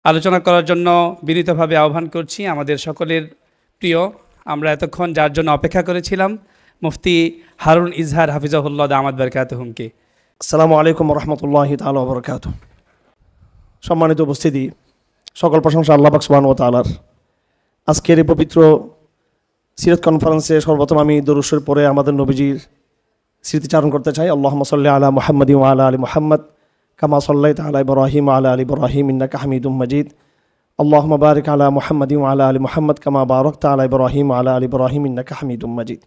আলোচনা করার জন্য বিনীতভাবে আহ্বান করছি আমাদের সকলের প্রিয়, আমরা এতক্ষণ যার জন্য অপেক্ষা করেছিলাম, মুফতি হারুন ইজহার হাফিজাহুল্লাহ দামাত বারকাতুহুমকে। আসসালামু আলাইকুম রহমতুল্লাহি তাআলা ওয়া বারাকাতুহু। সম্মানিত উপস্থিতি, সকল প্রশংসা আল্লাহ পাক সুবহানাহু ওয়া তাআলার। আজকের এই পবিত্র সিরাত কনফারেন্সে সর্বপ্রথম আমি দরুদ শরীফ পড়ে আমাদের নবীজির স্মৃতিচারণ করতে চাই। আল্লাহুম্মা সাল্লি আলা মুহাম্মাদিন ওয়া আলা আলি মুহাম্মাদ কামা সাল্লাইতা আলা ইব্রাহিম ওয়া আলা আলি ইব্রাহিম ইন্নাকা হামিদুম মাজিদ। আল্লাহুম্মা বারিক আলা মুহাম্মাদিন ওয়া আলা আলি মুহাম্মাদ কামা বারাকতা আলা ইব্রাহিম ওয়া আলা আলি ইব্রাহিম ইন্নাকা হামিদুম মাজিদ।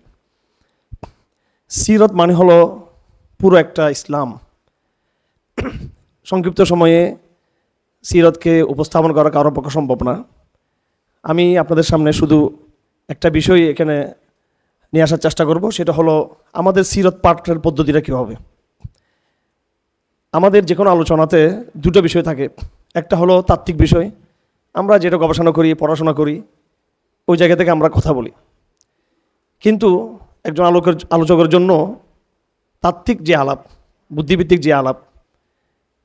সিরাত মানে হলো পুরো একটা ইসলাম। সংক্ষিপ্ত সময়ে সিরাতকে উপস্থাপন করা কারো পক্ষে সম্ভব না। আমি আপনাদের সামনে শুধু একটা বিষয় এখানে নিয়ে আসার চেষ্টা করব, সেটা হলো আমাদের সিরাত পাঠের পদ্ধতিটা কী হবে। আমাদের যে কোনো আলোচনাতে দুটো বিষয় থাকে, একটা হলো তাত্ত্বিক বিষয়, আমরা যেটা গবেষণা করি পড়াশোনা করি ওই জায়গা থেকে আমরা কথা বলি, কিন্তু একজন আলোচকের জন্য তাত্ত্বিক যে আলাপ, বুদ্ধিভিত্তিক যে আলাপ,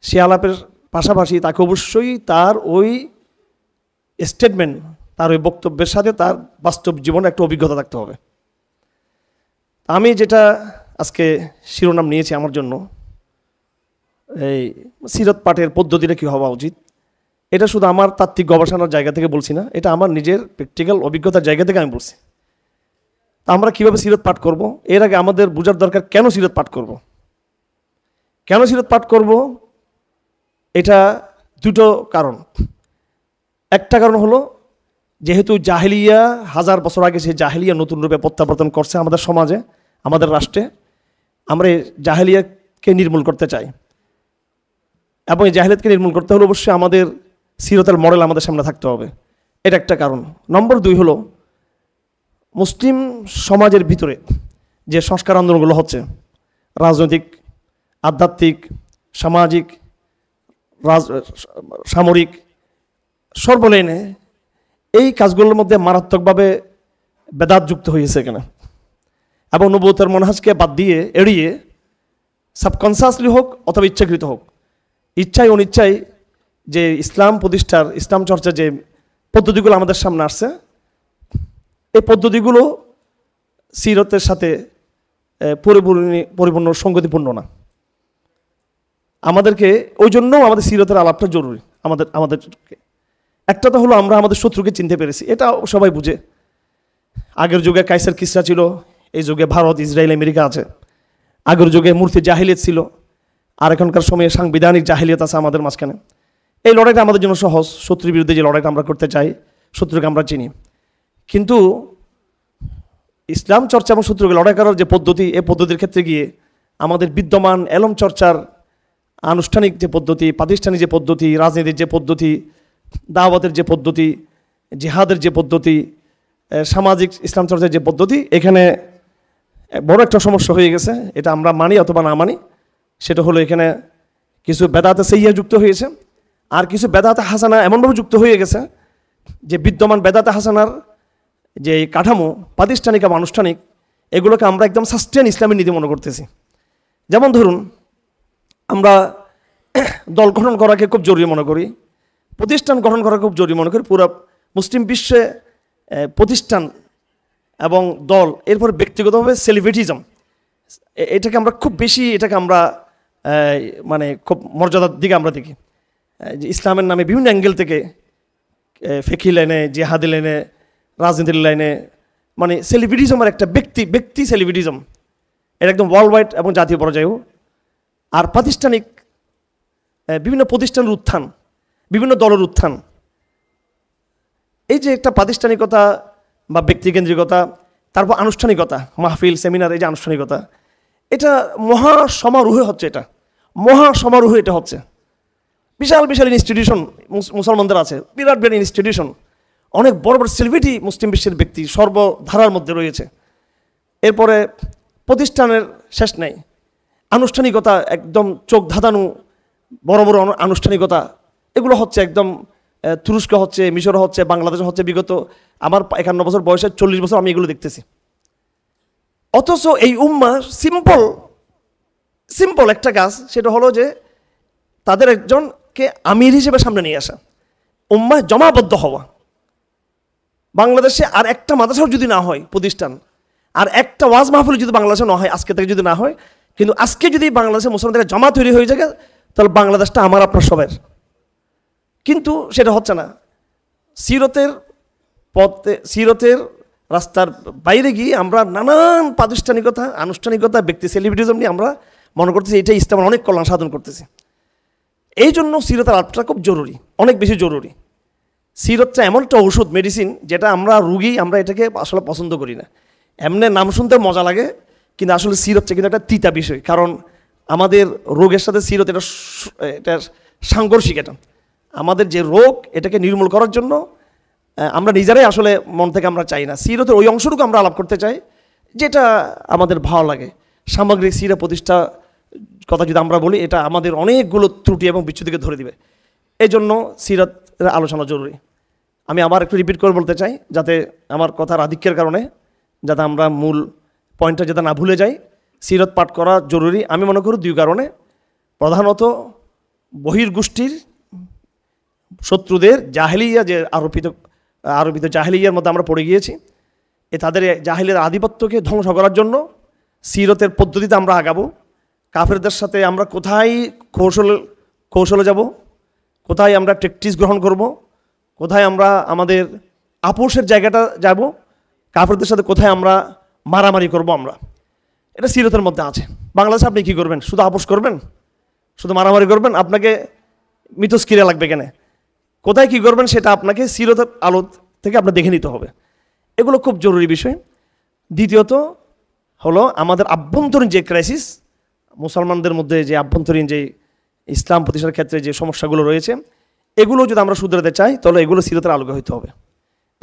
সে আলাপের পাশাপাশি তাকে অবশ্যই তার ওই স্টেটমেন্ট, তার ওই বক্তব্যের সাথে তার বাস্তব জীবনে একটা অভিজ্ঞতা থাকতে হবে। আমি যেটা আজকে শিরোনাম নিয়েছি আমার জন্য, এই সিরাত পাঠের পদ্ধতিটা কী হওয়া উচিত, এটা শুধু আমার তাত্ত্বিক গবেষণার জায়গা থেকে বলছি না, এটা আমার নিজের প্র্যাকটিক্যাল অভিজ্ঞতার জায়গা থেকে আমি বলছি। আমরা কীভাবে সিরাত পাঠ করব, এর আগে আমাদের বোঝার দরকার কেন সিরাত পাঠ করব। কেন সিরাত পাঠ করব, এটা দুটো কারণ। একটা কারণ হলো, যেহেতু জাহেলিয়া 1000 বছর আগে সেই জাহেলিয়া নতুন রূপে প্রত্যাবর্তন করছে আমাদের সমাজে, আমাদের রাষ্ট্রে, আমরা এই জাহেলিয়াকে নির্মূল করতে চাই, এবং এই জাহেলিয়াতকে নির্মূল করতে হলে অবশ্যই আমাদের সিরাতের মডেল আমাদের সামনে থাকতে হবে। এটা একটা কারণ। নম্বর 2 হলো, মুসলিম সমাজের ভিতরে যে সংস্কার আন্দোলনগুলো হচ্ছে, রাজনৈতিক, আধ্যাত্মিক, সামাজিক, সামরিক, সর্বলেনে এই কাজগুলোর মধ্যে মারাত্মকভাবে বেদাত যুক্ত হয়েছে এখানে, এবং নবুয়তের মনহাজকে বাদ দিয়ে এড়িয়ে সাবকনসিয়াসলি হোক অথবা ইচ্ছাকৃত হোক, ইচ্ছায় অনিচ্ছায় যে ইসলাম প্রতিষ্ঠার, ইসলাম চর্চার যে পদ্ধতিগুলো আমাদের সামনে আসছে, এই পদ্ধতিগুলো সিরতের সাথে পরিপূর্ণ সঙ্গতিপূর্ণ না। আমাদেরকে ওই জন্য আমাদের সিরতের আলাপটা জরুরি। আমাদেরকে একটা তো হলো, আমরা আমাদের শত্রুকে চিনতে পেরেছি, এটা সবাই বুঝে। আগের যুগে কাইসার কিসরা ছিল, এই যুগে ভারত, ইসরায়েল, আমেরিকা আছে। আগের যুগে মূর্তি জাহিলিয়ত ছিল, আর এখনকার সময়ে সাংবিধানিক জাহিলিয়ত আছে আমাদের মাঝখানে। এই লড়াইটা আমাদের জন্য সহজ, শত্রুর বিরুদ্ধে যে লড়াইটা আমরা করতে চাই, শত্রুকে আমরা চিনি। কিন্তু ইসলাম চর্চা এবং শত্রুকে লড়াই করার যে পদ্ধতি, এই পদ্ধতির ক্ষেত্রে গিয়ে আমাদের বিদ্যমান এলম চর্চার আনুষ্ঠানিক যে পদ্ধতি, প্রাতিষ্ঠানিক যে পদ্ধতি, রাজনীতির যে পদ্ধতি, দাওয়াতের যে পদ্ধতি, জিহাদের যে পদ্ধতি, সামাজিক ইসলাম চর্চার যে পদ্ধতি, এখানে বড় একটা সমস্যা হয়ে গেছে। এটা আমরা মানি অথবা না মানি, সেটা হলো এখানে কিছু বেদাতে সাইয়্যা যুক্ত হয়েছে, আর কিছু বেদাতে হাসানা এমনভাবে যুক্ত হয়ে গেছে যে বিদ্যমান বেদাতে হাসানার যে কাঠামো, প্রাতিষ্ঠানিক এবং আনুষ্ঠানিক, এগুলোকে আমরা একদম সাস্টেন ইসলামের নীতি মনে করতেছি। যেমন ধরুন, আমরা দল গঠন করাকে খুব জরুরি মনে করি, প্রতিষ্ঠান গঠন করা খুব জরুরি মনে করি। পুরো মুসলিম বিশ্বে প্রতিষ্ঠান এবং দল, এরপর ব্যক্তিগতভাবে সেলিব্রিটিজম, এটাকে আমরা খুব বেশি, এটাকে আমরা মানে খুব মর্যাদার দিকে আমরা দেখি। যে ইসলামের নামে বিভিন্ন অ্যাঙ্গেল থেকে, ফিকহি লাইনে, জিহাদি লাইনে, রাজনীতির লাইনে, মানে সেলিব্রিটিজমের একটা ব্যক্তি সেলিব্রিটিজম, এটা একদম ওয়ার্ল্ড ওয়াইড এবং জাতীয় পর্যায়েও। আর প্রাতিষ্ঠানিক বিভিন্ন প্রতিষ্ঠানের উত্থান, বিভিন্ন দলের উত্থান, এই যে একটা প্রাতিষ্ঠানিকতা বা ব্যক্তিকেন্দ্রিকতা, তারপর আনুষ্ঠানিকতা, মাহফিল, সেমিনার, এই যে আনুষ্ঠানিকতা, এটা মহাসমারোহে হচ্ছে, এটা মহাসমারোহে এটা হচ্ছে। বিশাল বিশাল ইনস্টিটিউশন মুসলমানদের আছে, বিরাট বিরাট ইনস্টিটিউশন, অনেক বড় বড় সেলিব্রিটি মুসলিম বিশ্বের ব্যক্তি সর্বধারার মধ্যে রয়েছে। এরপরে প্রতিষ্ঠানের শেষ নেই, আনুষ্ঠানিকতা একদম চোখ ধাঁধানো বড় বড় আনুষ্ঠানিকতা, এগুলো হচ্ছে একদম তুরস্ক হচ্ছে, মিশর হচ্ছে, বাংলাদেশ হচ্ছে। বিগত আমার 51 বছর বয়সে 40 বছর আমি এগুলো দেখতেছি। অথচ এই উম্মাহ সিম্পল একটা কাজ, সেটা হলো যে তাদের একজনকে আমির হিসেবে সামনে নিয়ে আসা। উম্মাহ জমাবদ্ধ হওয়া। বাংলাদেশে আর একটা মাদ্রাসাও যদি না হয় প্রতিষ্ঠান, আর একটা ওয়াজ মাহফিল যদি বাংলাদেশে না হয়, আজকে থেকে যদি না হয়, কিন্তু আজকে যদি বাংলাদেশে মুসলমানদের জমা তৈরি হয়ে যায়, তাহলে বাংলাদেশটা আমার আপনার সবার। কিন্তু সেটা হচ্ছে না। সিরতের পথে, সিরতের রাস্তার বাইরে গিয়ে আমরা নানান প্রাতিষ্ঠানিকতা, আনুষ্ঠানিকতা, ব্যক্তি সেলিব্রিটিজম নিয়ে আমরা মনে করতেছি এটা ইসলামের অনেক কল্যাণ সাধন করতেছি। এই জন্য সিরতের আলাপটা খুব জরুরি, অনেক বেশি জরুরি। সিরতটা এমন একটা ওষুধ, মেডিসিন, যেটা আমরা রুগী আমরা এটাকে আসলে পছন্দ করি না। এমনি নাম শুনতে মজা লাগে, কিন্তু আসলে সিরতটা কিন্তু একটা তিতা বিষয়। কারণ আমাদের রোগের সাথে সিরত এটা সাংঘর্ষিক। এটা আমাদের যে রোগ, এটাকে নির্মূল করার জন্য আমরা নিজেরাই আসলে মন থেকে আমরা চাই না। সিরতের ওই অংশটুকু আমরা আলাপ করতে চাই যেটা আমাদের ভালো লাগে। সামগ্রিক সিরা প্রতিষ্ঠা কথা যদি আমরা বলি, এটা আমাদের অনেকগুলো ত্রুটি এবং বিচ্যুতিকে ধরে দিবে। এই জন্য সিরাতের আলোচনা জরুরি। আমি আবার একটু রিপিট করে বলতে চাই, যাতে আমার কথার আধিক্যের কারণে যাতে আমরা মূল পয়েন্টটা যাতে না ভুলে যাই। সিরত পাঠ করা জরুরি আমি মনে করি দুই কারণে। প্রধানত বহির্গোষ্ঠীর শত্রুদের জাহেলিয়া, যে আরোপিত জাহেলিয়ার মধ্যে আমরা পড়ে গিয়েছি, তাদের জাহেলিয়ার আধিপত্যকে ধ্বংস করার জন্য সিরতের পদ্ধতিতে আমরা আগাবো। কাফেরদের সাথে আমরা কোথায় কৌশলে যাব, কোথায় আমরা ট্যাকটিক্স গ্রহণ করব, কোথায় আমরা আমাদের আপোষের জায়গাটা যাব, কাফেরদের সাথে কোথায় আমরা মারামারি করব, আমরা এটা সিরতের মধ্যে আছে। বাংলাদেশে আপনি কী করবেন? শুধু আপোষ করবেন, শুধু মারামারি করবেন? আপনাকে মিথস্ক্রিয়া লাগবে কেন? কোথায় কী করবেন সেটা আপনাকে সিরতের আলো থেকে আপনার দেখে নিতে হবে। এগুলো খুব জরুরি বিষয়। দ্বিতীয়ত হলো আমাদের আভ্যন্তরীণ যে ক্রাইসিস, মুসলমানদের মধ্যে যে আভ্যন্তরীণ যে ইসলাম প্রতিষ্ঠার ক্ষেত্রে যে সমস্যাগুলো রয়েছে, এগুলো যদি আমরা শুধরাতে চাই তাহলে এগুলো সিরতের আলোকে হইতে হবে।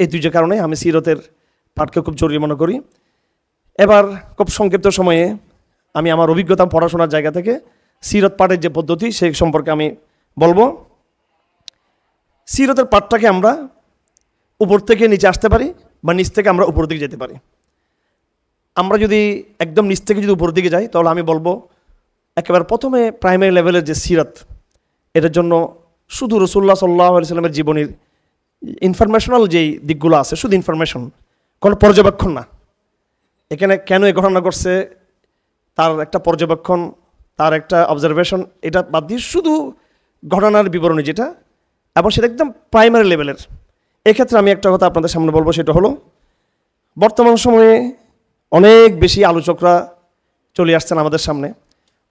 এই দুইটা কারণে আমি সিরতের পাঠকে খুব জরুরি মনে করি। এবার খুব সংক্ষিপ্ত সময়ে আমি আমার অভিজ্ঞতা পড়াশোনার জায়গা থেকে সিরত পাঠের যে পদ্ধতি সেই সম্পর্কে আমি বলবো। সিরতের পাঠটাকে আমরা উপর থেকে নিচে আসতে পারি, বা নিচ থেকে আমরা উপর দিকে যেতে পারি। আমরা যদি একদম নিচ থেকে যদি উপর দিকে যাই, তাহলে আমি বলবো একেবারে প্রথমে প্রাইমারি লেভেলের যে সিরত, এটার জন্য শুধু রাসূলুল্লাহ সাল্লাল্লাহু আলাইহি ওয়াসাল্লামের জীবনীর ইনফরমেশনাল যেই দিকগুলো আছে, শুধু ইনফরমেশন, কোনো পর্যবেক্ষণ না। এখানে কেন এই ঘটনা ঘটছে তার একটা পর্যবেক্ষণ, তার একটা অবজারভেশন, এটা বাদ দিয়ে শুধু ঘটনার বিবরণী যেটা, এবং সেটা একদম প্রাইমারি লেভেলের। এক্ষেত্রে আমি একটা কথা আপনাদের সামনে বলবো, সেটা হলো বর্তমান সময়ে অনেক বেশি আলোচকরা চলে আসছেন আমাদের সামনে,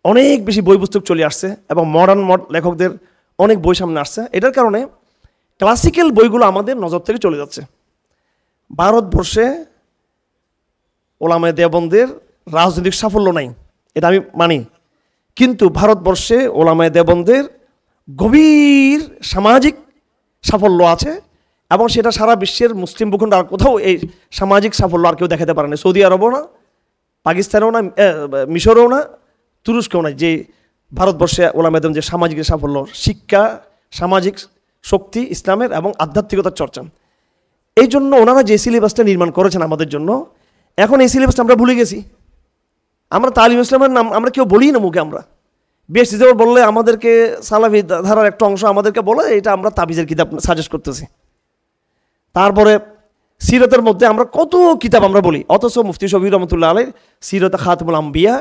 অনেক বেশি বই পুস্তক চলে আসছে, এবং মডার্ন লেখকদের অনেক বই সামনে আসছে। এটার কারণে ক্লাসিক্যাল বইগুলো আমাদের নজর থেকে চলে যাচ্ছে। ভারতবর্ষে ওলামায়ে দেওবন্দের রাজনৈতিক সাফল্য নাই, এটা আমি মানি, কিন্তু ভারতবর্ষে ওলামায়ে দেওবন্দের গভীর সামাজিক সাফল্য আছে, এবং সেটা সারা বিশ্বের মুসলিম ভূখণ্ড আর কোথাও এই সামাজিক সাফল্য আর কেউ দেখাতে পারে না। সৌদি আরবও না, পাকিস্তানেও না, মিশরেও না, তুরস্কেও না, যে ভারতবর্ষে ওলামায়ে দেওবন্দ যে সামাজিক সাফল্য, শিক্ষা, সামাজিক শক্তি ইসলামের এবং আধ্যাত্মিকতার চর্চা। এই জন্য ওনারা যে সিলেবাসটা নির্মাণ করেছেন আমাদের জন্য, এখন এই সিলেবাসটা আমরা ভুলে গেছি। আমরা তালিম ইসলামের নাম আমরা কেউ বলি না মুখে। আমরা বেশ হিসেবে বললে আমাদেরকে সালাফি ধারার একটা অংশ আমাদেরকে বলে এটা আমরা তাবিজের কিতাব সাজেস্ট করতেছি। তারপরে সিরতের মধ্যে আমরা কত কিতাব আমরা বলি, অথচ মুফতি শফি রহমতুল্লাহ আলাইহির সিরত খাতমুল আম্বিয়া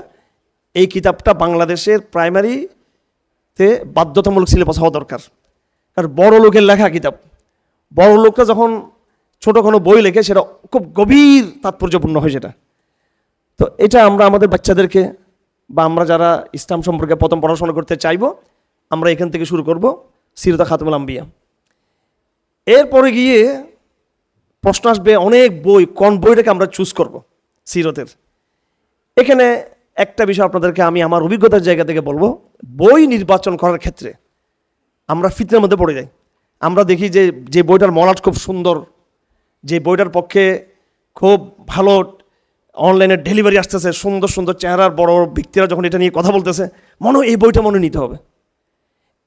এই কিতাবটা বাংলাদেশের প্রাইমারিতে বাধ্যতামূলক সিলেবাস হওয়া দরকার। কারণ বড় লোকের লেখা কিতাব, বড় লোকরা যখন ছোটো কোনো বই লেখে সেটা খুব গভীর তাৎপর্যপূর্ণ হয় সেটা। তো এটা আমরা আমাদের বাচ্চাদেরকে, বা আমরা যারা ইসলাম সম্পর্কে প্রথম পড়াশোনা করতে চাইব, আমরা এখান থেকে শুরু করব সিরত খাতমুল আম্বিয়া। এরপরে গিয়ে প্রশ্ন আসবে অনেক বই, কোন বইটাকে আমরা চুজ করব সিরতের। এখানে একটা বিষয় আপনাদেরকে আমি আমার অভিজ্ঞতার জায়গা থেকে বলবো, বই নির্বাচন করার ক্ষেত্রে আমরা ফিতনার মধ্যে পড়ে যাই। আমরা দেখি যে বইটার মলাট খুব সুন্দর, যে বইটার পক্ষে খুব ভালো অনলাইনে ডেলিভারি আসতেছে, সুন্দর সুন্দর চেহারার বড় ব্যক্তিরা যখন এটা নিয়ে কথা বলতেছে, এই বইটা নিতে হবে।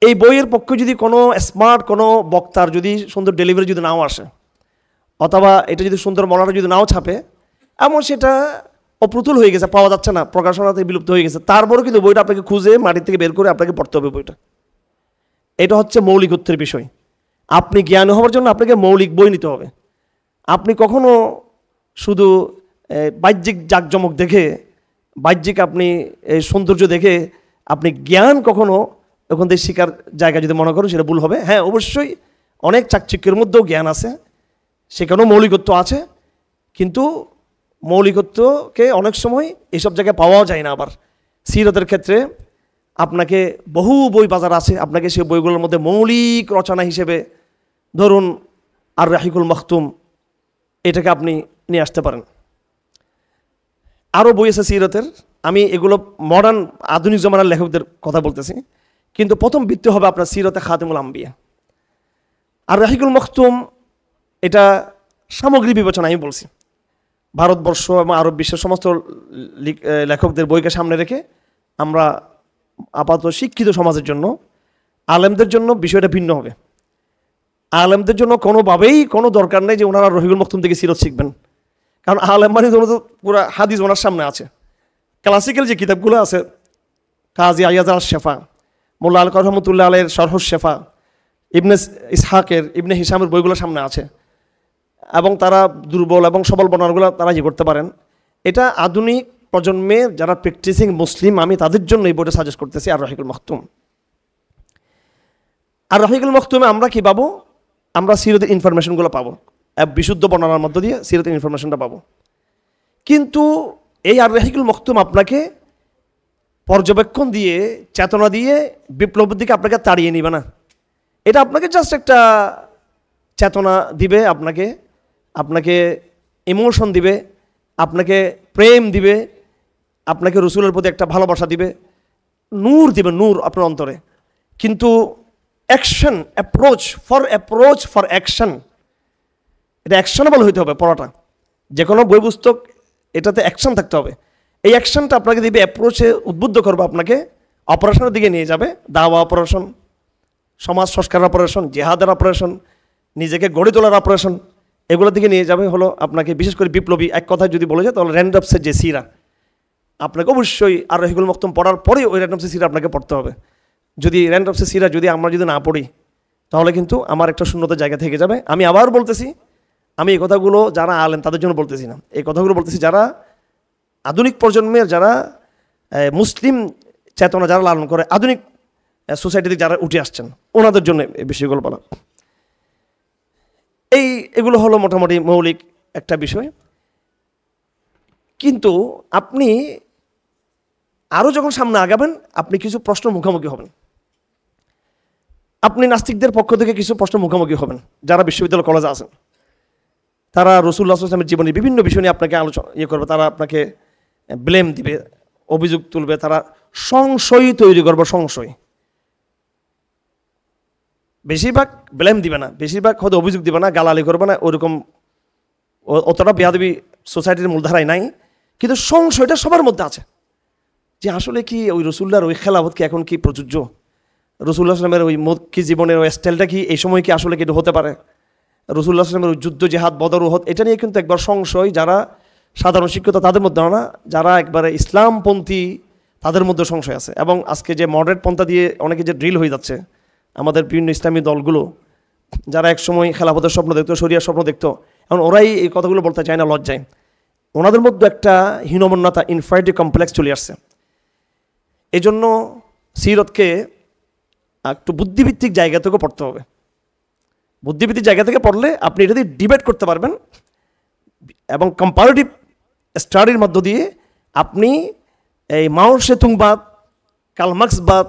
এই বইয়ের পক্ষে যদি কোনো স্মার্ট কোনো বক্তার যদি সুন্দর ডেলিভারি যদি নাও আসে, অথবা এটা যদি সুন্দর মলাটা যদি নাও ছাপে, এমন সেটা অপ্রতুল হয়ে গেছে, পাওয়া যাচ্ছে না, প্রকাশনাতে বিলুপ্ত হয়ে গেছে, তারপরেও কিন্তু বইটা আপনাকে খুঁজে মাটির থেকে বের করে আপনাকে পড়তে হবে বইটা। এটা হচ্ছে মৌলিকত্বের বিষয়। আপনি জ্ঞানী হওয়ার জন্য আপনাকে মৌলিক বই নিতে হবে। আপনি কখনো শুধু বাহ্যিক জাঁকজমক দেখে, বাহ্যিক আপনি সৌন্দর্য দেখে আপনি জ্ঞান কখনো ওখান থেকে শেখার জায়গা যদি মনে করেন সেটা ভুল হবে। হ্যাঁ, অবশ্যই অনেক চাকচিক্যের মধ্যেও জ্ঞান আছে, সেখানেও মৌলিকত্ব আছে, কিন্তু মৌলিকত্বকে অনেক সময় এইসব জায়গায় পাওয়াও যায় না। আবার সিরতের ক্ষেত্রে আপনাকে বহু বই বাজার আছে, আপনাকে সেই বইগুলোর মধ্যে মৌলিক রচনা হিসেবে ধরুন আর রাহিকুল মখতুম, এটাকে আপনি নিয়ে আসতে পারেন। আরও বই আছে সিরতের, আমি এগুলো মডার্ন আধুনিক জমানার লেখকদের কথা বলতেছি, কিন্তু প্রথম ভিত্তি হবে আপনার সিরতে খাতেমুল আম্বিয়া। আর রাহিকুল মখতুম এটা সামগ্রিক বিবেচনা আমি বলছি, ভারতবর্ষ এবং আরব বিশ্বের সমস্ত লেখকদের বইকে সামনে রেখে আমরা আপাতত শিক্ষিত সমাজের জন্য, আলেমদের জন্য বিষয়টা ভিন্ন হবে। আলেমদের জন্য কোনোভাবেই কোনো দরকার নেই যে ওনারা রহিকুল মখতুম থেকে সিরত শিখবেন, কারণ আলেম মানে তো পুরো হাদিস ওনার সামনে আছে। ক্লাসিক্যাল যে কিতাবগুলো আছে, কাজী আয়াজ আল শেফা, মোল্লা আল রহমতুল্লাহ আলের শরহুস শেফা, ইবনে ইসহাকের, ইবনে হিসামের বইগুলো সামনে আছে, এবং তারা দুর্বল এবং সবল বর্ণনাগুলো তারা করতে পারেন। এটা আধুনিক প্রজন্মের যারা প্র্যাকটিসিং মুসলিম, আমি তাদের জন্য এই বইটা সাজেস্ট করতেছি আর রাহিকুল মখতুম। আর রাহিকুল মখতুমে আমরা কি পাবো? আমরা সিরতের ইনফরমেশনগুলো পাবো, বিশুদ্ধ বর্ণনার মধ্য দিয়ে সিরতের ইনফরমেশনটা পাবো। কিন্তু এই আর রাহিকুল মখতুম আপনাকে পর্যবেক্ষণ দিয়ে, চেতনা দিয়ে বিপ্লবের দিকে আপনাকে তাড়িয়ে নিবে না। এটা আপনাকে জাস্ট একটা চেতনা দিবে, আপনাকে ইমোশন দিবে, আপনাকে প্রেম দিবে, আপনাকে রসুলের প্রতি একটা ভালোবাসা দিবে, নূর দিবে, নূর আপনার অন্তরে। কিন্তু অ্যাকশন, অ্যাপ্রোচ ফর অ্যাকশন, এটা অ্যাকশনেবল হইতে হবে পড়াটা। যে কোনো বই পুস্তক এটাতে অ্যাকশন থাকতে হবে। এই অ্যাকশনটা আপনাকে দিবে, অ্যাপ্রোচে উদ্বুদ্ধ করবে, আপনাকে অপারেশনের দিকে নিয়ে যাবে, দাওয়া অপারেশন, সমাজ সংস্কার অপারেশন, জেহাদের অপারেশন, নিজেকে গড়ে তোলার অপারেশন, এগুলোর দিকে নিয়ে যাবে হলো আপনাকে। বিশেষ করে বিপ্লবী এক কথায় যদি বলে যায় তাহলে র্যান্ডমসের যে সিরা, আপনাকে অবশ্যই আর রাহিকুল মখতুম পড়ার পরে ওই র্যান্ডমসের সিরা আপনাকে পড়তে হবে। যদি র্যান্ডমসের সিরা আমরা যদি না পড়ি তাহলে কিন্তু আমার একটা শূন্যতার জায়গা থেকে যাবে। আমি আবার বলতেছি, আমি এই কথাগুলো যারা আলেম তাদের জন্য বলতেছি না, এই কথাগুলো বলতেছি যারা আধুনিক প্রজন্মের, যারা মুসলিম চেতনা যারা লালন করে, আধুনিক সোসাইটিতে যারা উঠে আসছেন, ওনাদের জন্য এই বিষয়গুলো বলা। এগুলো হলো মোটামুটি মৌলিক একটা বিষয়। কিন্তু আপনি আরও যখন সামনে আগাবেন, আপনি কিছু প্রশ্ন মুখোমুখি হবেন। আপনি নাস্তিকদের পক্ষ থেকে কিছু প্রশ্ন মুখোমুখি হবেন, যারা বিশ্ববিদ্যালয় কলেজে আছেন। তারা রাসূলুল্লাহ সাল্লাল্লাহু আলাইহি ওয়াসাল্লামের জীবনে বিভিন্ন বিষয় নিয়ে আপনাকে করবে, তারা আপনাকে ব্লেম দিবে, অভিযোগ তুলবে, তারা সংশয় তৈরি করবে, সংশয়। বেশিরভাগ ব্লেম দিবে না, বেশিরভাগ হয়তো অভিযোগ দিবে না, গালালি করবে না, ওরকম অতটা বেয়াদবি সোসাইটির মূলধারায় নাই, কিন্তু সংশয়টা সবার মধ্যে আছে যে আসলে কি ওই রসুল্লাহর ওই খেলাফত কি এখন কি প্রযোজ্য, রসুল্লাহ সাল্লামের ওই মক্কি জীবনের ওই স্টাইলটা কি এই সময় কি আসলে কি হতে পারে, রসুল্লাহ সাল্লামের ওই যুদ্ধ জেহাদ বদর উহুদ, এটা নিয়ে কিন্তু একবার সংশয়। যারা সাধারণ শিক্ষিত তাদের মধ্যে না, যারা একবারে ইসলামপন্থী তাদের মধ্যে সংশয় আছে। এবং আজকে যে মডারেট পন্থা দিয়ে অনেকে যে ড্রিল হয়ে যাচ্ছে আমাদের বিভিন্ন ইসলামী দলগুলো, যারা একসময় খেলাফতের স্বপ্ন দেখতো, শরিয়ার স্বপ্ন দেখতো, এখন ওরাই এই কথাগুলো বলতে চায় না, লজ্জায়। ওনাদের মধ্যে একটা হীনমন্যতা, ইনফারিটি কমপ্লেক্স চলে আসছে। এই জন্য সিরতকে একটু বুদ্ধিভিত্তিক জায়গা থেকে পড়তে হবে। বুদ্ধিভিত্তিক জায়গা থেকে পড়লে আপনি এটা দিয়ে ডিবেট করতে পারবেন, এবং কম্পারেটিভ স্টাডির মধ্য দিয়ে আপনি এই মাও সেতুংবাদ, কার্ল মার্ক্সবাদ,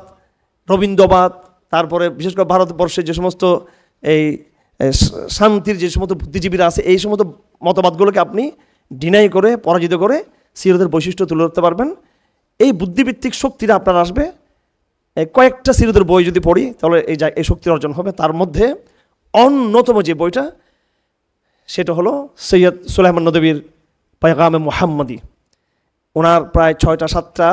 রবীন্দ্রবাদ, তারপরে বিশেষ করে ভারতবর্ষে যে সমস্ত এই শান্তির যে সমস্ত বুদ্ধিজীবীরা আছে, এই সমস্ত মতবাদগুলোকে আপনি ডিনাই করে, পরাজিত করে সিরতের বৈশিষ্ট্য তুলে ধরতে পারবেন। এই বুদ্ধিভিত্তিক শক্তিটা আপনার আসবে। কয়েকটা সিরতের বই যদি পড়ি তাহলে এই শক্তির অর্জন হবে। তার মধ্যে অন্যতম যে বইটা সেটা হলো সৈয়দ সুলাইমান নদভীর পায়গামে মুহাম্মদী। ওনার প্রায় 6-7টা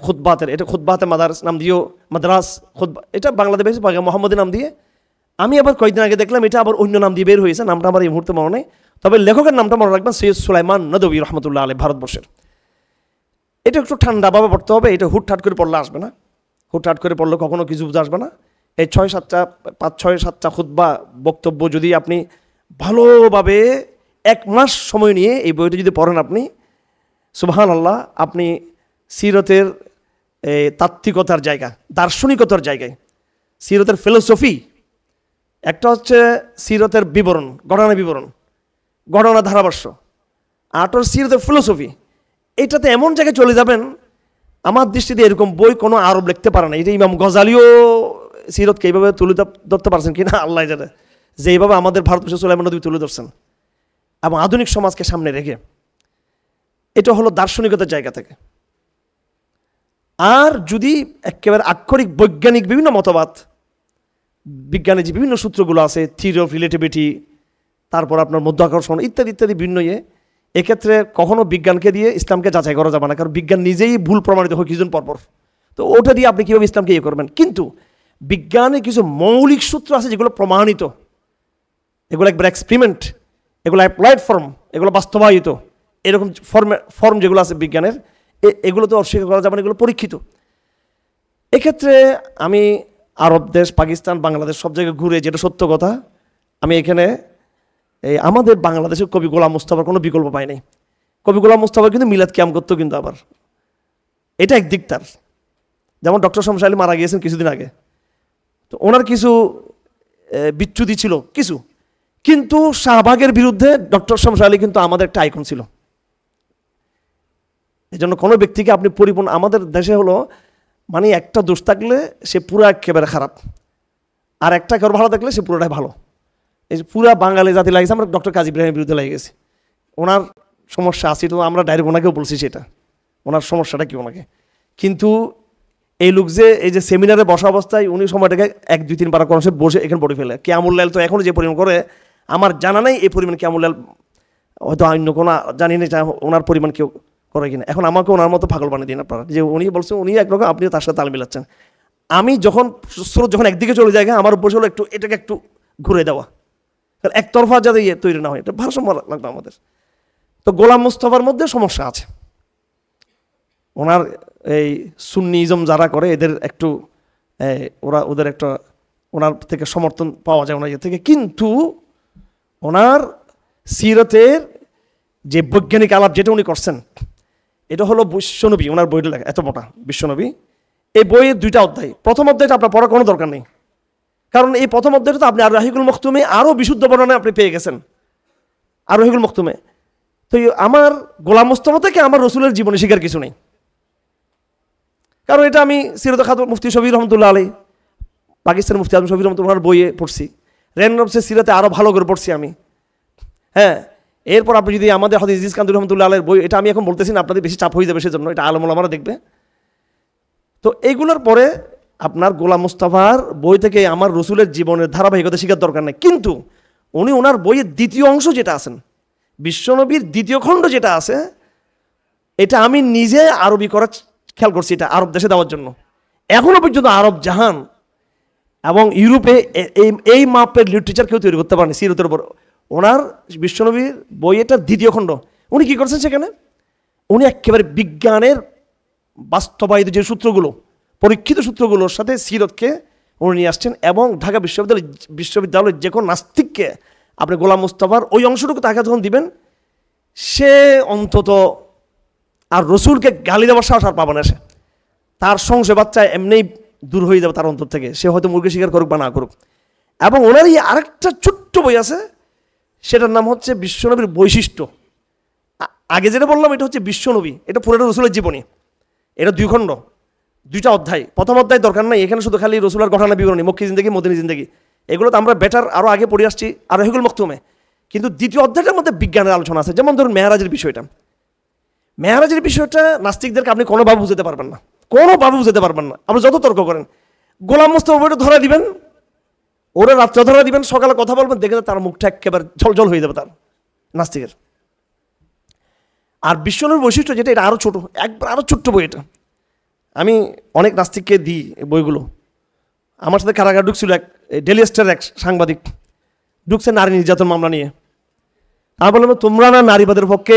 খুতবাতের, এটা খুতবাতে মাদারস নাম দিয়েও, মাদ্রাস খুতবা, এটা বাংলাদেশে বেশি পায়গামে মুহাম্মদী নাম দিয়ে। আমি আবার কয়েকদিন আগে দেখলাম এটা আবার অন্য নাম দিয়ে বের হয়েছে, নামটা আমার এই মুহূর্তে মনে নেই, তবে লেখকের নামটা মনে রাখবেন, সৈয়দ সুলাইমান নদভী রহমতুল্লাহ আলাইহি, ভারতবর্ষের। এটা একটু ঠান্ডাভাবে পড়তে হবে, এটা হুটহাট করে পড়লে আসবে না, হুটহাট করে পড়লে কখনো কিছু বুঝে আসবে না। এই 5-6-7টা খুতবা বক্তব্য যদি আপনি ভালোভাবে 1 মাস সময় নিয়ে এই বইটা যদি পড়েন আপনি, সুবহানাল্লাহ, আপনি সিরতের তাত্ত্বিকতার জায়গা, দার্শনিকতার জায়গায়, সিরতের ফিলোসফি, একটা হচ্ছে সিরতের বিবরণ, ঘটনা বিবরণ, ঘটনা ধারাভাষ্য, আটর সিরতের ফিলোসফি, এটাতে এমন জায়গায় চলে যাবেন আমার দৃষ্টিতে এরকম বই কোনো আরব লিখতে পারে না। এটা ইমাম গজালিও সিরতকে এইভাবে তুলে ধরতে পারছেন কিনা আল্লাহ জানে, যে এইভাবে আমাদের ভারতবর্ষ সুলাইমান নবী তুলে ধরছেন এবং আধুনিক সমাজকে সামনে রেখে। এটা হলো দার্শনিকতার জায়গা থেকে। আর যদি একেবারে আক্ষরিক বৈজ্ঞানিক বিভিন্ন মতবাদ, বিজ্ঞানের যে বিভিন্ন সূত্রগুলো আছে, থিওরি অফ রিলেটিভিটি, তারপর আপনার মধ্যাকর্ষণ ইত্যাদি ইত্যাদি ভিন্ন এক্ষেত্রে কখনো বিজ্ঞানকে দিয়ে ইসলামকে যাচাই করা যাবে না, কারণ বিজ্ঞান নিজেই ভুল প্রমাণিত হয় কিছুদিন পরপর। তো ওটা দিয়ে আপনি কীভাবে ইসলামকে করবেন? কিন্তু বিজ্ঞানে কিছু মৌলিক সূত্র আছে যেগুলো প্রমাণিত, এগুলো একবার এক্সপেরিমেন্ট, এগুলো অ্যাপ্লাইড ফর্ম, এগুলো বাস্তবায়িত, এরকম ফর্ম যেগুলো আছে বিজ্ঞানের, এগুলো তো অস্বীকার করা যাবে না, এগুলো পরীক্ষিত। এক্ষেত্রে আমি আরব দেশ, পাকিস্তান, বাংলাদেশ সব জায়গায় ঘুরে, যেটা সত্য কথা, আমি এখানে আমাদের বাংলাদেশের কবি গোলাম মুস্তাফার কোনো বিকল্প পাই নাই। কবি গোলাম মুস্তাফা কিন্তু মিলাদ কিয়াম করতো, কিন্তু আবার এটা একদিক তার, যেমন ডক্টর শমশা আলী মারা গিয়েছেন কিছুদিন আগে, তো ওনার কিছু বিচ্যুতি ছিল কিছু, কিন্তু শাহবাগের বিরুদ্ধে ডক্টর শমশা আলী কিন্তু আমাদের একটা আইকন ছিল। এই জন্য কোনো ব্যক্তিকে আপনি পরিপূর্ণ, আমাদের দেশে হলো মানে একটা দোষ থাকলে সে পুরো একেবারে খারাপ, আর একটা কেউ ভালো থাকলে সে পুরোটাই ভালো। এই যে পুরা বাঙালি জাতি লাগেছে, আমরা ডক্টর কাজী ইব্রাহিমের বিরুদ্ধে লেগে গেছি, ওনার সমস্যা আছে, তো আমরা ডাইরেক্ট ওনাকেও বলছি সেটা ওনার সমস্যাটা কি ওনাকে। কিন্তু এই লোক যে এই যে সেমিনারে বসা অবস্থায় উনি সময়টাকে 1-2-3 বার করে বসে এখানে পড়ে ফেলে। কিয়ামুল-লাইল তো এখনও যে পরিমাণ করে, আমার জানা নেই এই পরিমাণ কিয়ামুল-লাইল, হয়তো অন্য কোনো জানি না ওনার পরিমাণ কেউ করে কিনা। এখন আমাকে ওনার মতো পাগল বানিয়ে দিন আপনারা, যে উনি বলছেন উনি একরকম, আপনিও তার সাথে তাল মিলাচ্ছেন। আমি যখন স্রোত যখন একদিকে চলে যায়, আমার উপর হলো একটু এটাকে একটু ঘুরে দেওয়া, একতরফা যাতে তৈরি না হয়, এটা ভারসাম্য লাগবে আমাদের। তো গোলাম মুস্তাফার মধ্যে সমস্যা আছে, ওনার এই সুন্নিজম যারা করে এদের একটু ওদের একটা ওনার থেকে সমর্থন পাওয়া যায় ওনার থেকে। কিন্তু ওনার সিরতের যে বৈজ্ঞানিক আলাপ যেটা উনি করছেন, এটা হলো বিশ্বনবী, ওনার বইটা লেখা এত মোটা বিশ্বনবী, এই বইয়ের 2টা অধ্যায়। প্রথম অধ্যায়টা আপনার পড়ার কোনো দরকার নেই, কারণ এই প্রথম অধ্যায়টা তো আপনি আর রাহিকুল মখতুমে আরও বিশুদ্ধ বর্ণনা আপনি পেয়ে গেছেন, আর রাহিকুল মখতুমে। তো আমার গোলাম মুস্তাফা থেকে আমার রসুলের জীবনী শিকার কিছু নেই, কারণ এটা আমি সিরত খাতুন মুফতি শফি রহমতুল্লাহ আলী, পাকিস্তানের মুফতি আজম শফি রহমতুল্লাহর বইয়ে পড়ছি, রেনরবসের সিরাতে আরও ভালো করে পড়ছি আমি। হ্যাঁ, এরপর আপনি যদি আমাদের হাদিস ইজিজ কান্দুর রহমতুল্লাহ আলের বই, এটা আমি এখন বলতেছি না, আপনাদের বেশি চাপ হয়ে যাবে সেজন্য, এটা আলমুল আমরা দেখবে। তো এইগুলোর পরে আপনার গোলাম মুস্তাফার বই থেকে আমার রসুলের জীবনের ধারাবাহিকতা শেখার দরকার নেই। কিন্তু উনি ওনার বইয়ের দ্বিতীয় অংশ যেটা আছেন, বিশ্বনবীর দ্বিতীয় খণ্ড যেটা আছে, এটা আমি নিজে আরবি করার খেয়াল করছি, এটা আরব দেশে দেওয়ার জন্য। এখনও পর্যন্ত আরব জাহান এবং ইউরোপে এই মাপের লিটারেচার কেউ তৈরি করতে পারেনি সিরতের উপর। ওনার বিশ্বনবীর বইয়েটার দ্বিতীয় খণ্ড উনি কী করছেন, সেখানে উনি একেবারে বিজ্ঞানের বাস্তবায়িত যে সূত্রগুলো, পরীক্ষিত সূত্রগুলোর সাথে সিরতকে উনি নিয়ে আসছেন। এবং ঢাকা বিশ্ববিদ্যালয়ের যে কোনো নাস্তিককে আপনি গোলাম মুস্তাফার ওই অংশটুকু তাকে যখন দিবেন, সে অন্তত আর রসুলকে গালি দেওয়ার সাহস আর পাবে না, সে তার সংশয় বাচ্চা এমনিই দূর হয়ে যাবে তার অন্তর থেকে, সে হয়তো মুরগি শিকার করুক বা না করুক। এবং ওনারই আরেকটা ছোট্ট বই আছে, সেটার নাম হচ্ছে বিশ্বনবীর বৈশিষ্ট্য। আগে যেটা বললাম এটা হচ্ছে বিশ্বনবী, এটা পুরোটা রসুলের জীবনী, এটা 2 খণ্ড 2টা অধ্যায়। প্রথম অধ্যায় দরকার নাই, এখানে শুধু খালি রসুলের ঘটনা বিবরণী, মক্কি জিন্দেগি, মদিনী জিন্দেগি, এগুলো তো আমরা বেটার আরও আগে পড়ে আসছি আর রাহিকুল মখতুমে। কিন্তু দ্বিতীয় অধ্যায়টার মধ্যে বিজ্ঞানের আলোচনা আছে, যেমন ধরুন মেহরাজের বিষয়টা। মেহরাজের বিষয়টা নাস্তিকদেরকে আপনি কোনোভাবে বুঝতে পারবেন না, কোনোভাবে বুঝতে পারবেন না, আপনি যত তর্ক করেন। গোলাম মুস্তাফা বইটা ধরা দিবেন, ওরা রাত্রে ধরা দিবেন, সকালে কথা বলবেন, দেখে তার মুখটা একেবারে ঝলঝল হয়ে যাবে তার নাস্তিকের। আর বিশ্বনবীর বৈশিষ্ট্য যেটা, এটা আরও ছোটো, একবার আরও ছোট্ট বই এটা। আমি অনেক নাস্তিককে দিই বইগুলো। আমার সাথে কারাগার ঢুকছিল এক ডেলি স্টারের এক সাংবাদিক, ঢুকছে নারী নির্যাতন মামলা নিয়ে। আমি বললাম তোমরা না নারীবাদের পক্ষে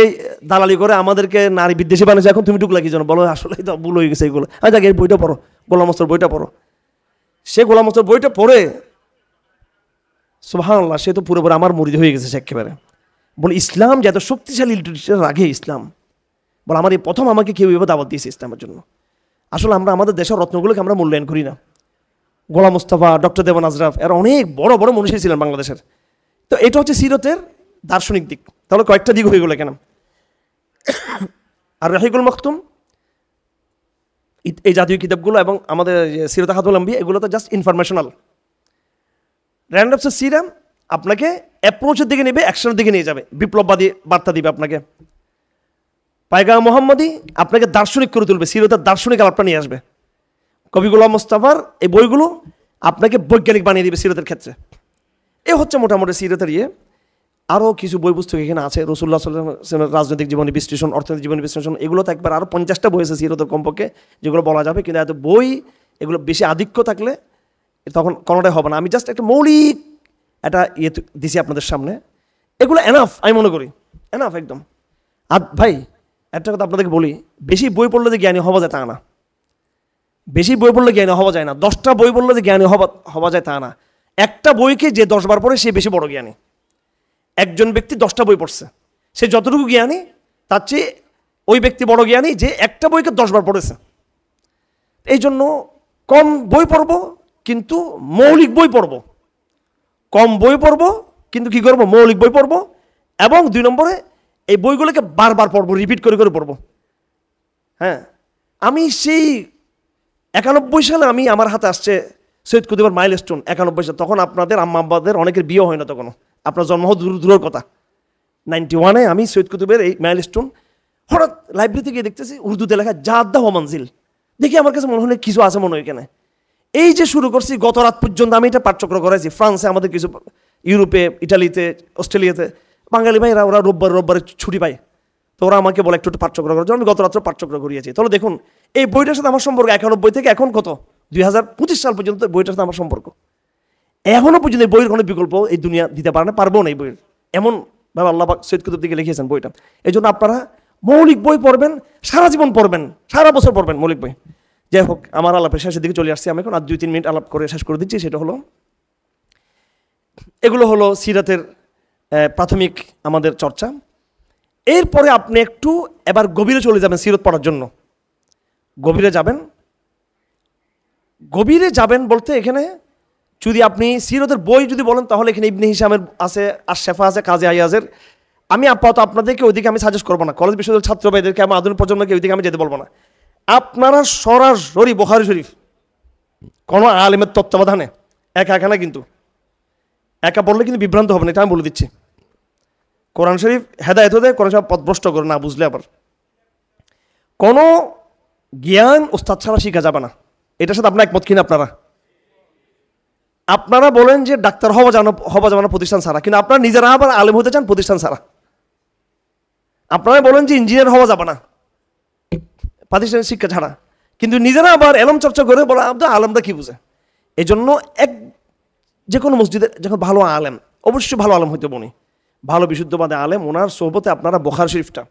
দালালি করে আমাদেরকে নারী বিদ্বেষী বানিয়েছে, এখন তুমি ঢুকলা কি জন্য বলো? আসলে তো ভুল হয়ে গেছে এগুলো। আমি যাকে এই বইটা পড়ো, গোলাম মুস্তাফার বইটা পড়ো। সে গোলাম মোস্তফার বইটা পড়ে সুবহানাল্লাহ, সে তো পুরোপুরি আমার মুরিদ হয়ে গেছে সে একেবারে। বলে ইসলাম যে এত শক্তিশালী লিটারেচার আগে ইসলাম, বলে আমার এই প্রথম আমাকে কেউ এভাবে দাওয়াত দিয়েছে ইসলামের জন্য। আসলে আমরা আমাদের দেশের রত্নগুলোকে আমরা মূল্যায়ন করি না। গোলাম মোস্তফা, ডক্টর দেওয়ান আজরাফ এরা অনেক বড় বড় মনীষী ছিলেন বাংলাদেশের। তো এটা হচ্ছে সিরতের দার্শনিক দিক। তাহলে কয়েকটা দিক হয়ে গেল কেন। আর রহিকুল মখতুম এই জাতীয় কিতাবগুলো এবং আমাদের সিরত হাতুল আম্বিয়া এগুলো তো জাস্ট ইনফরমেশনাল। র্যান্ডমসের সিরাম আপনাকে অ্যাপ্রোচের দিকে নেবে, অ্যাকশনের দিকে নিয়ে যাবে, বিপ্লববাদী বার্তা দিবে আপনাকে। পায়গাম মোহাম্মদী আপনাকে দার্শনিক করে তুলবে, সিরতের দার্শনিক আলাপটা নিয়ে আসবে। কবি গোলাম মোস্তফার এই বইগুলো আপনাকে বৈজ্ঞানিক বানিয়ে দিবে সিরতের ক্ষেত্রে। এ হচ্ছে মোটামুটি সিরতের ইয়ে। আরও কিছু বই পুস্তক এখানে আছে, রাসূলুল্লাহ সাল্লাল্লাহু আলাইহি ওয়াসাল্লামের রাজনৈতিক জীবনী বিশ্লেষণ, অর্থনৈতিক জীবনী বিশ্লেষণ, এগুলো তো একবার আরও 50টা বই আছে সিরতের কমপক্ষে, যেগুলো বলা যাবে। কিন্তু এত বই এগুলো বেশি আধিক্য থাকলে তখন কোনোটাই হবে না। আমি জাস্ট একটা মৌলিক একটা ইয়ে দিছি আপনাদের সামনে, এগুলো এনাফ আমি মনে করি, এনাফ একদম। আর ভাই একটা কথা আপনাদেরকে বলি, বেশি বই পড়লে যে জ্ঞানী হওয়া যায় তা না। বেশি বই পড়লে জ্ঞানী হওয়া যায় না। 10টা বই পড়লে যে জ্ঞানী হওয়া যায় তা না। একটা বইকে যে 10 বার পড়ে সে বেশি বড় জ্ঞানী। একজন ব্যক্তি 10টা বই পড়ছে, সে যতটুকু জ্ঞানী তার চেয়ে ওই ব্যক্তি বড় জ্ঞানী যে একটা বইকে 10 বার পড়েছে। এই জন্য কম বই পড়ব কিন্তু মৌলিক বই পড়ব, কম বই পড়ব কিন্তু কি করব, মৌলিক বই পড়ব। এবং 2 নম্বরে এই বইগুলোকে বারবার পড়ব, রিপিট করে করে পড়ব। হ্যাঁ, আমি সেই 91 সালে আমি আমার হাতে আসছে সৈয়দ কুতুবের মাইলস্টোন, 91 সালে। তখন আপনাদের আম্মা আব্বাদের অনেকের বিয়ে হয় না, তখনও আপনার জন্ম হওয়া দূরের কথা। 91-এ আমি সৈয়দ কুতুবের এই মাইলস্টোন হঠাৎ লাইব্রেরিতে গিয়ে দেখতেছি উর্দুতে লেখা জাদ্দা ও মঞ্জিল। দেখি আমার কাছে মনে হলে কিছু আছে মনে হয় এখানে। এই যে শুরু করছি গত রাত পর্যন্ত আমি এটা পাঠচক্র করাইছি। ফ্রান্সে আমাদের কিছু, ইউরোপে, ইটালিতে, অস্ট্রেলিয়াতে বাঙালি ভাইরা ওরা রোববারে ছুটি পায়, তো ওরা আমাকে বলে একটু পাঠচক্র করার জন্য। আমি গত রাত্রে পাঠচক্র করিয়েছি। তাহলে দেখুন এই বইটার সাথে আমার সম্পর্ক 91 থেকে এখন কত 2025 সাল পর্যন্ত বইটার সাথে আমার সম্পর্ক। এখনো পর্যন্ত এই বইয়ের কোনো বিকল্প এই দুনিয়া দিতে পারে না, পারবো না এই বইয়ের। এমন ভাবে আল্লাহ পাক সৈয়দ কুতুব দিকে লিখিয়েছেন বইটা। এই জন্য আপনারা মৌলিক বই পড়বেন, সারা জীবন পড়বেন, সারা বছর পড়বেন মৌলিক বই। যাই হোক, আমার আলাপের শেষের দিকে চলে আসছি আমি এখন। আর 2-3 মিনিট আলাপ করে শেষ করে দিচ্ছি। সেটা হলো, এগুলো হলো সিরাতের প্রাথমিক আমাদের চর্চা। এরপরে আপনি একটু এবার গভীরে চলে যাবেন সিরত পড়ার জন্য। গভীরে যাবেন, গভীরে যাবেন বলতে এখানে যদি আপনি সিরতের বই যদি বলেন তাহলে এখানে ইবনে হিশামের আছে, আশ-শাফা আছে, কাজী আয়াজের। আমি আপাতত আপনাদেরকে ওইদিকে আমি সাজেস্ট করবো না। কলেজ বিশ্ববিদ্যালয়ের ছাত্র ভাইদেরকে, আমার আধুনিক প্রজন্মকে ওইদিকে আমি যেতে বলবো না। আপনারা সরাসরি বুখারী শরীফ কোনো আলেমের তত্ত্বাবধানে, একা একা না কিন্তু, একা পড়লে কিন্তু বিভ্রান্ত হবে না, এটা আমি বলে দিচ্ছি। কোরআন শরীফ হেদায়েত দেয়, কোরআন শরীফ পথভ্রষ্ট করে না বুঝলে। আবার কোনো জ্ঞান ওস্তাদ ছাড়া শেখা যাবে না। এটার সাথে আপনার একমত কিনা আপনারা? আপনারা বলেন যে ডাক্তার হওয়া যাবে না প্রতিষ্ঠান ছাড়া, কিন্তু আপনারা নিজেরা আবার আলেম হতে চান প্রতিষ্ঠান ছাড়া। আপনারা বলেন যে ইঞ্জিনিয়ার হওয়া যাবে না প্রাতিষ্ঠানিক শিক্ষা ছাড়া, কিন্তু নিজেরা আবার এলম চর্চা করে বলা আপনার আলেমটা কি বুঝে। এই জন্য যে কোনো মসজিদে যখন ভালো আলেম, অবশ্যই ভালো আলেম হইতে বনি, ভালো বিশুদ্ধবাদী আলেম, ওনার সোহবতে আপনারা বুখারী শরীফটা,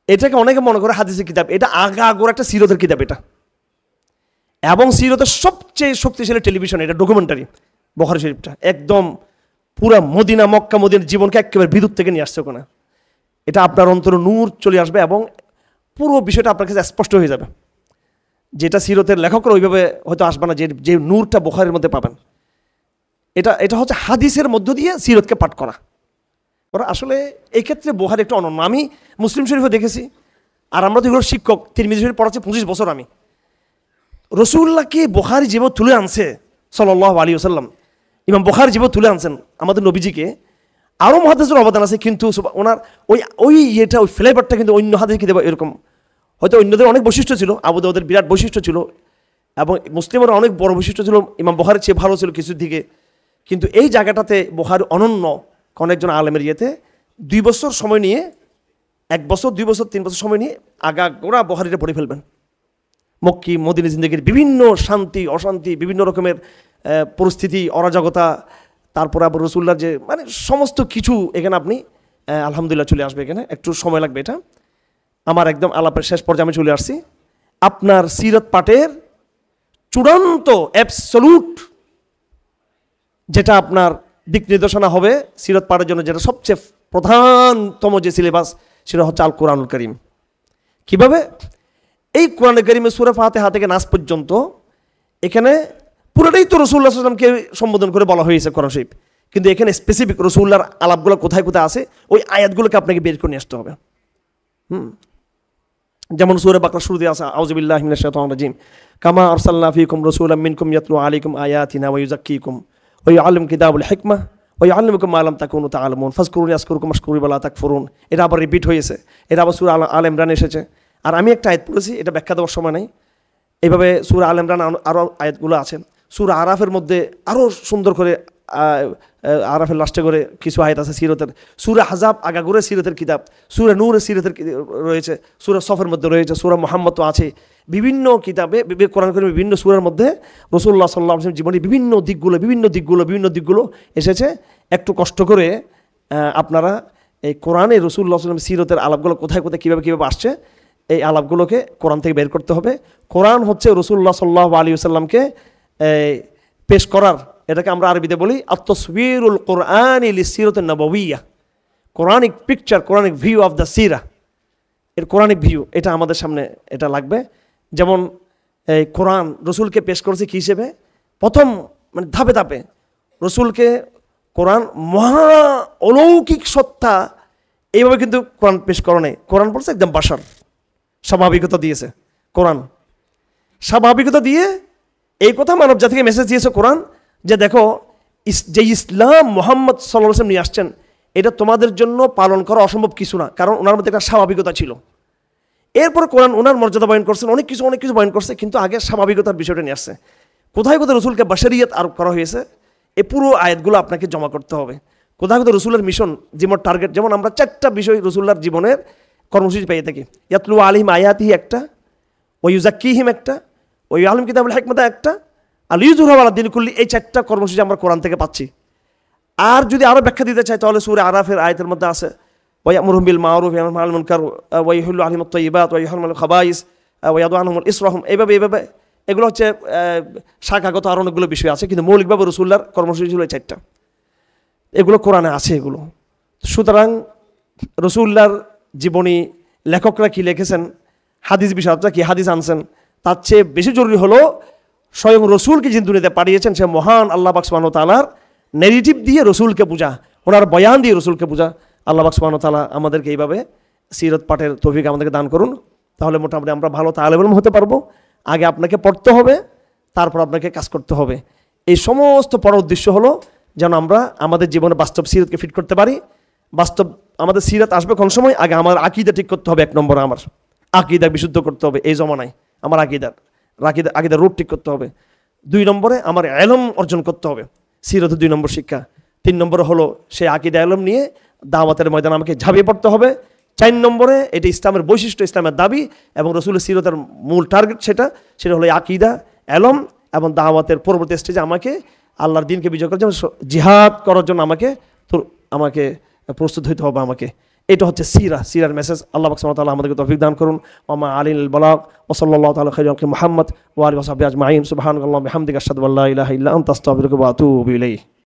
এটাকে অনেকে মনে করে হাদিসের কিতাব, এটা আগাগোড়া একটা সিরতের কিতাব এটা। এবং সিরতের সবচেয়ে শক্তিশালী টেলিভিশন এটা, ডকুমেন্টারি বুখারী শরীফটা। একদম পুরা মদিনা, মক্কা মদিনার জীবনকে একেবারে বিদ্যুৎ থেকে নিয়ে আসছে ওখানে। এটা আপনার অন্তরে নূর চলে আসবে এবং পুরো বিষয়টা আপনার কাছে স্পষ্ট হয়ে যাবে, যেটা সিরতের লেখকরা ওইভাবে হয়তো আসবে না, যে নূরটা বুখারীর মধ্যে পাবেন। এটা হচ্ছে হাদিসের মধ্য দিয়ে সিরতকে পাঠ করা। আসলে এই ক্ষেত্রে বুখারী একটু অনন্য। আমি মুসলিম শরীফও দেখেছি, আর আমরা তো এগুলোর শিক্ষক, তিরমিজি শরীফ পড়াচ্ছি 25 বছর আমি। রাসূলুল্লাহকে বুখারী যেভাবে তুলে আনছে সাল্লাল্লাহু আলাইহি ওয়াসাল্লাম, ইমাম বুখারী যেভাবে তুলে আনছেন আমাদের নবীজিকে, আরও মুহাদ্দিসের অবদান আছে, কিন্তু ওনার ওই ইয়েটা, ওই ফ্লেভারটা কিন্তু অন্য হাদিস কিতাবে এরকম। হয়তো অন্যদের অনেক বৈশিষ্ট্য ছিল, আবু দাউদের বিরাট বৈশিষ্ট্য ছিল, এবং মুসলিমের অনেক বড় বৈশিষ্ট্য ছিল, ইমাম বুখারীর চেয়ে ভালো ছিল কিছুর দিকে। কিন্তু এই জায়গাটাতে বুখারী অনন্য। কোন একজন আলেমের ইয়েতে 2 বছর সময় নিয়ে, 1 বছর 2 বছর 3 বছর সময় নিয়ে আগাগোড়া বুখারীটা পড়ে ফেলবেন। মক্কি মদিনী জিন্দেগির বিভিন্ন শান্তি অশান্তি, বিভিন্ন রকমের পরিস্থিতি, অরাজকতা, তারপরে আবার রাসূলুল্লাহর যে মানে সমস্ত কিছু এখানে আপনি আলহামদুলিল্লাহ চলে আসবে। এখানে একটু সময় লাগবে। এটা আমার একদম আলাপের শেষ পর্যায়ে আমি চলে আসছি। আপনার সিরত পাঠের চূড়ান্ত অ্যাবসলিউট যেটা আপনার দিক নির্দেশনা হবে সিরত পাঠের জন্য, যেটা সবচেয়ে প্রধানতম যে সিলেবাস, সেটা হচ্ছে আল কোরআনুল কারীম। কিভাবে? এই কোরআনুল কারীমে সূরা ফাতিহা থেকে নাস পর্যন্ত এখানে পুরোটাই তো রাসূলুল্লাহ সাল্লাল্লাহু আলাইহি ওয়াসাল্লামকে সম্বোধন করে বলা হয়েছে কোরআন শরীফ, কিন্তু এখানে স্পেসিফিক রাসূলুল্লাহর আলাপগুলো কোথায় কোথায় আছে ওই আয়াতগুলোকে আপনাকে বের করে নিয়ে আসতে হবে। যেমন সূরা বাকারা শুরুতে আছে আউযু বিল্লাহি মিনাশ শাইতানির রাজিম, কামা আরসালনা ফীকুম রাসূলাম মিনকুম ইয়াতলু আলাইকুম আয়াতিনা ওয়া ইউযাক্কিকুম ওয়া ইউআল্লিমুকুম কিতাবাল হিকমাহ ওয়া ইউআল্লিমুকুম মা লাম তাকুনু তা'লামুন ফাযকুরুনি আযকুরকুম ওয়াশকুরু ওয়া লা তাকফুরুন। এটা আবার রিপিট হয়েছে, এটা আবার সূরা আল ইমরান এসেছে। আর আমি একটা আয়াত পড়েছি, এটা ব্যাখ্যা দেওয়ার সময় নাই। এইভাবে সূরা আল ইমরান আরও আয়াতগুলো আছে। সূরা আরাফের মধ্যে আরও সুন্দর করে আরাফের লাস্টে করে কিছু আয়াত আছে সিরতের। সূরা আহজাব আগাগোড়া সিরতের কিতাব, সূরা নূরে সিরতের রয়েছে, সূরা সফের মধ্যে রয়েছে, সূরা মুহাম্মদ তো আছে। বিভিন্ন কিতাবে কোরআন কারীমের বিভিন্ন সূরার মধ্যে রাসূলুল্লাহ সাল্লাল্লাহু আলাইহি ওয়াসাল্লাম জীবনের বিভিন্ন দিকগুলো এসেছে। একটু কষ্ট করে আপনারা এই কোরআনে রাসূলুল্লাহ সাল্লাল্লাহু আলাইহি ওয়াসাল্লাম সিরতের আলাপগুলো কোথায় কোথায় কীভাবে আসছে, এই আলাপগুলোকে কোরআন থেকে বের করতে হবে। কোরআন হচ্ছে রাসূলুল্লাহ সাল্লাল্লাহু আলাইহি ওয়াসাল্লামকে পেশ করার, এটাকে আমরা আরবিতে বলি আত-তাসবিরুল কোরআনি লিসসিরাতিন নববিয়্যাহ, Quranic picture, Quranic view of the sira, এর কোরআনিক ভিউ এটা আমাদের সামনে এটা লাগবে। যেমন এই কোরআন রসুলকে পেশ করেছে কী হিসেবে, প্রথম মানে ধাপে ধাপে রসুলকে কোরআন মহা অলৌকিক সত্তা এইভাবে কিন্তু কোরআন পেশ করে নেই। কোরআন বলছে একদম বাশার, স্বাভাবিকতা দিয়েছে কোরআন, স্বাভাবিকতা দিয়ে এই কথা মানব জাতিকে মেসেজ দিয়েছে কোরআন যে দেখো যে ইসলাম মুহাম্মদ সাল্লাল্লাহু আলাইহি ওয়াসাল্লাম নিয়ে আসছেন এটা তোমাদের জন্য পালন করা অসম্ভব কিছু না, কারণ ওনার মধ্যে একটা স্বাভাবিকতা ছিল। এরপর কোরআন ওনার মর্যাদা বয়ন করছেন, অনেক কিছু বয়ন করছে, কিন্তু আগে স্বাভাবিকতার বিষয়টা নিয়ে আসছে। কোথায় কোথায় রসুলকে বাশারিয়ত আরোপ করা হয়েছে এই পুরো আয়াতগুলো আপনাকে জমা করতে হবে। কোথায় কোথায় রসুলের মিশন, জীবন টার্গেট, যেমন আমরা 4টা বিষয় রসুল্লাহর জীবনের কর্মসূচি পেয়ে থাকি। ইয়াতলু আলাইহিম আয়াতিহি একটা, ওয়া ইউযাক্কিহিম একটা, ওয়া ইউআল্লিমুহুম কিতাবাল হিকমাতা একটা, আল ইউযহিরাহু আলা দীনি কুল্লি, এই 4টা কর্মসূচি আমরা কোরআন থেকে পাচ্ছি। আর যদি আরও ব্যাখ্যা দিতে চাই তাহলে সূরা আরাফের আয়াতের মধ্যে আছে ওয়া ইয়া'মুরুহুম বিল মা'রুফ ওয়া ইয়ানহা আনিল মুনকার ওয়া ইউহিল্লু আলাইহিমুত তাইয়্যিবাত ওয়া ইউহাররিমু আলাইহিমুল খাবাইস ওয়া ইয়াদউ আনহুম ইসরাহুম। এইভাবে এগুলো হচ্ছে শাখাগত আরও অনেকগুলো বিষয় আছে, কিন্তু মৌলিকভাবে রাসূলুল্লাহর কর্মসূচি ছিল এই 4টা, এগুলো কোরআনে আছে এগুলো। সুতরাং রাসূলুল্লাহর জীবনী লেখকরা কি লিখেছেন, হাদিস বিশারদরা কি হাদিস আনছেন, তার চেয়ে বেশি জরুরি হলো স্বয়ং রসুলকে যিনি দুনিয়াতে পাঠিয়েছেন সে মহান আল্লাহ পাক সুবহানাহু ওয়া তাআলার নেগেটিভ দিয়ে রসুলকে বোঝা, ওনার বয়ান দিয়ে রসুলকে বোঝা। আল্লাহ পাক সুবহানাহু ওয়া তাআলা আমাদেরকে এইভাবে সিরত পাঠের তৌফিক আমাদেরকে দান করুন, তাহলে মোটামুটি আমরা ভালো তালেব ইলম হতে পারবো। আগে আপনাকে পড়তে হবে, তারপর আপনাকে কাজ করতে হবে। এই সমস্ত পড়ার উদ্দেশ্য হলো যেন আমরা আমাদের জীবনে বাস্তব সিরতকে ফিট করতে পারি। বাস্তব আমাদের সিরত আসবে কোন সময়, আগে আমার আকীদা ঠিক করতে হবে। 1 নম্বরে আমার আকীদা বিশুদ্ধ করতে হবে, এই জমানায় আমার আকীদার রুট ঠিক করতে হবে। 2 নম্বরে আমার ইলম অর্জন করতে হবে, সিরতের 2 নম্বর শিক্ষা। 3 নম্বরে হলো সেই আকীদা ইলম নিয়ে দাওয়াতের ময়দানে আমাকে ঝাঁপিয়ে পড়তে হবে। 4 নম্বরে এটি ইসলামের বৈশিষ্ট্য, ইসলামের দাবি এবং রসুলের সিরতের মূল টার্গেট সেটা হলো আকীদা, ইলম এবং দাওয়াতের পরবর্তী স্টেজে আমাকে আল্লাহর দ্বীনকে বিজয় করার জন্য, জিহাদ করার জন্য আমাকে প্রস্তুত হইতে হবে আমাকে। এটা হচ্ছে সিরার মেসেজ। আল্লাহ পাক সুবহানাহু ওয়া তাআলা আমাদেরকে তৌফিক দান করুন। ওয়া মা আলাইনাল বালাগ ওয়া সাল্লাল্লাহু তাআলা খাইরুল খালকি মুহাম্মদ ওয়া আলিহি ওয়া সাহবিহি আজমাইন। সুবহানাল্লাহি ওয়া বিহামদিহি আশহাদু আল্লা ইলাহা ইল্লা আনতা আস্তাগফিরুকা ওয়া আতুবু ইলাইহি।